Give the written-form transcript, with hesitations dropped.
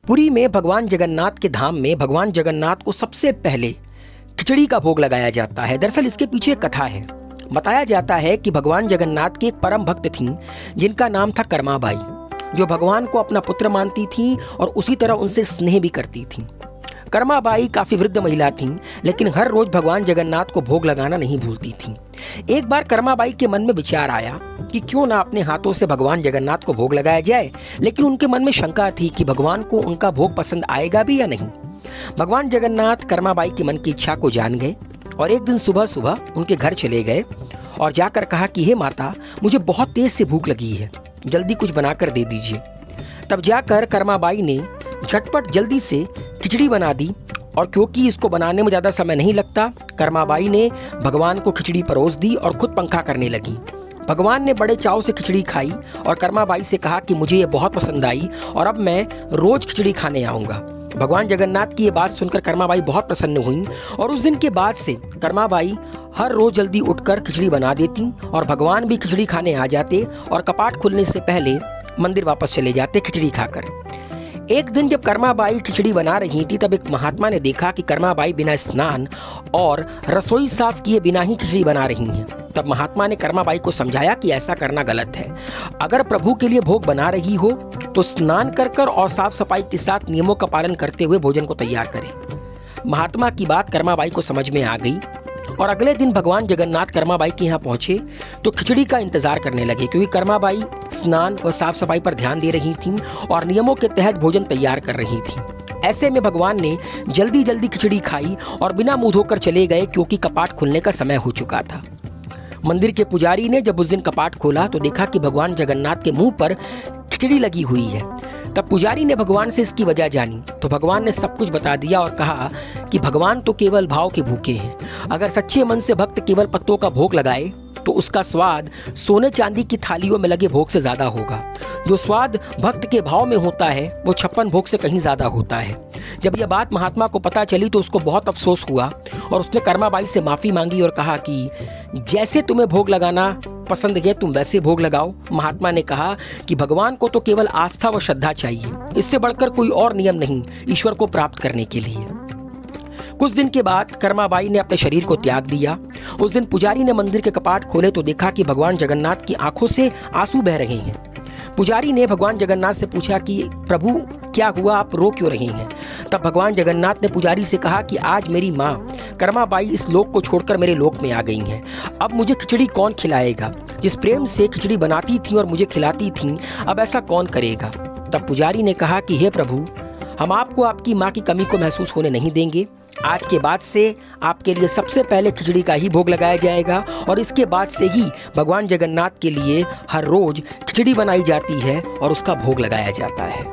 पुरी में भगवान जगन्नाथ के धाम में भगवान जगन्नाथ को सबसे पहले खिचड़ी का भोग लगाया जाता है। दरअसल इसके पीछे एक कथा है। बताया जाता है कि भगवान जगन्नाथ की एक परम भक्त थीं जिनका नाम था कर्माबाई, जो भगवान को अपना पुत्र मानती थीं और उसी तरह उनसे स्नेह भी करती थीं। कर्माबाई काफ़ी वृद्ध महिला थीं, लेकिन हर रोज भगवान जगन्नाथ को भोग लगाना नहीं भूलती थीं। एक बार कर्माबाई के मन में विचार आया कि क्यों ना अपने हाथों से भगवान जगन्नाथ को भोग लगाया जाए, लेकिन उनके मन में शंका थी कि भगवान को उनका भोग पसंद आएगा भी या नहीं। भगवान जगन्नाथ कर्माबाई के मन की इच्छा को जान गए और एक दिन सुबह सुबह उनके घर चले गए और जाकर कहा कि हे माता, मुझे बहुत तेज से भूख लगी है, जल्दी कुछ बनाकर दे दीजिए। तब जाकर कर्माबाई ने झटपट जल्दी से खिचड़ी बना दी और क्योंकि इसको बनाने में ज़्यादा समय नहीं लगता, कर्माबाई ने भगवान को खिचड़ी परोस दी और खुद पंखा करने लगी। भगवान ने बड़े चाव से खिचड़ी खाई और कर्माबाई से कहा कि मुझे ये बहुत पसंद आई और अब मैं रोज खिचड़ी खाने आऊँगा। भगवान जगन्नाथ की ये बात सुनकर कर्माबाई बहुत प्रसन्न हुई और उस दिन के बाद से कर्माबाई हर रोज जल्दी उठकर खिचड़ी बना देती और भगवान भी खिचड़ी खाने आ जाते और कपाट खुलने से पहले मंदिर वापस चले जाते खिचड़ी खाकर। एक दिन जब कर्माबाई खिचड़ी बना रही थी, तब एक महात्मा ने देखा कि कर्माबाई बिना स्नान और रसोई साफ किए बिना ही खिचड़ी बना रही हैं। तब महात्मा ने कर्माबाई को समझाया कि ऐसा करना गलत है। अगर प्रभु के लिए भोग बना रही हो तो स्नान कर और साफ सफाई के साथ नियमों का पालन करते हुए भोजन को तैयार करें। महात्मा की बात कर्माबाई को समझ में आ गई और अगले दिन भगवान जगन्नाथ कर्माबाई के यहाँ पहुंचे तो खिचड़ी का इंतजार करने लगे, क्योंकि कर्माबाई स्नान व साफ सफाई पर ध्यान दे रही थीं और नियमों के तहत भोजन तैयार कर रही थीं। ऐसे में भगवान ने जल्दी जल्दी खिचड़ी खाई और बिना मुंह धोकर चले गए, क्योंकि कपाट खुलने का समय हो चुका था। मंदिर के पुजारी ने जब उस दिन कपाट खोला तो देखा कि भगवान जगन्नाथ के मुंह पर खिचड़ी लगी हुई है। तब पुजारी ने भगवान से इसकी वजह जानी तो भगवान ने सब कुछ बता दिया और कहा कि भगवान तो केवल भाव के भूखे हैं। अगर सच्चे मन से भक्त केवल पत्तों का भोग लगाए तो उसका स्वाद सोने चांदी की थालियों में लगे भोग से ज़्यादा होगा। जो स्वाद भक्त के भाव में होता है वो 56 भोग से कहीं ज़्यादा होता है। जब यह बात महात्मा को पता चली तो उसको बहुत अफसोस हुआ और उसने कर्माबाई से माफ़ी मांगी और कहा कि जैसे तुम्हें भोग लगाना पसंद है तुम वैसे भोग लगाओ। महात्मा ने कहा कि भगवान को तो केवल आस्था व श्रद्धा चाहिए, इससे बढ़कर कोई और नियम नहीं ईश्वर को प्राप्त करने के लिए। कुछ दिन के बाद कर्माबाई ने अपने शरीर को त्याग दिया। उस दिन पुजारी ने मंदिर के कपाट खोले तो देखा कि भगवान जगन्नाथ की आंखों से आंसू बह रहे हैं। पुजारी ने भगवान जगन्नाथ से पूछा कि प्रभु क्या हुआ, आप रो क्यों रहे हैं? तब भगवान जगन्नाथ ने पुजारी से कहा कि आज मेरी माँ कर्माबाई इस लोक को छोड़कर मेरे लोक में आ गई हैं। अब मुझे खिचड़ी कौन खिलाएगा? जिस प्रेम से खिचड़ी बनाती थी और मुझे खिलाती थी, अब ऐसा कौन करेगा? तब पुजारी ने कहा कि हे प्रभु, हम आपको आपकी माँ की कमी को महसूस होने नहीं देंगे। आज के बाद से आपके लिए सबसे पहले खिचड़ी का ही भोग लगाया जाएगा और इसके बाद से ही भगवान जगन्नाथ के लिए हर रोज खिचड़ी बनाई जाती है और उसका भोग लगाया जाता है।